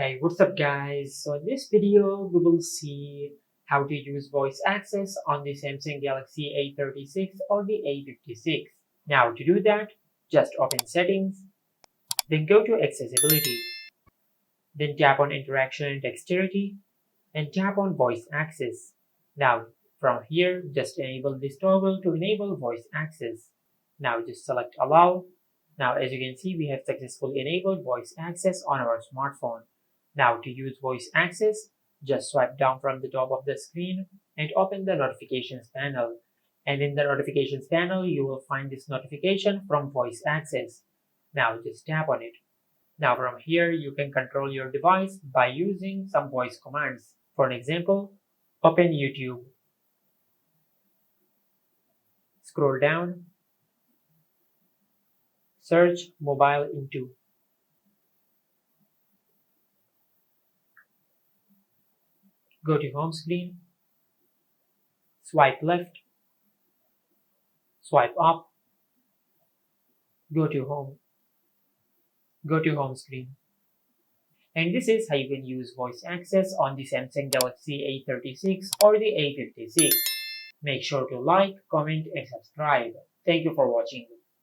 Hey, what's up guys? So in this video, we will see how to use voice access on the Samsung Galaxy A36 or the A56. Now to do that, just open settings, then go to accessibility, then tap on interaction and dexterity, and tap on voice access. Now from here, just enable this toggle to enable voice access. Now just select allow. Now as you can see, we have successfully enabled voice access on our smartphone. Now to use voice access, just swipe down from the top of the screen and open the notifications panel. And in the notifications panel, you will find this notification from voice access. Now just tap on it. Now from here, you can control your device by using some voice commands. For an example, open YouTube. Scroll down. Search Mobileinto. Go to home screen, swipe left, swipe up, go to home screen. And this is how you can use voice access on the Samsung Galaxy A36 or the A56. Make sure to like, comment and subscribe. Thank you for watching.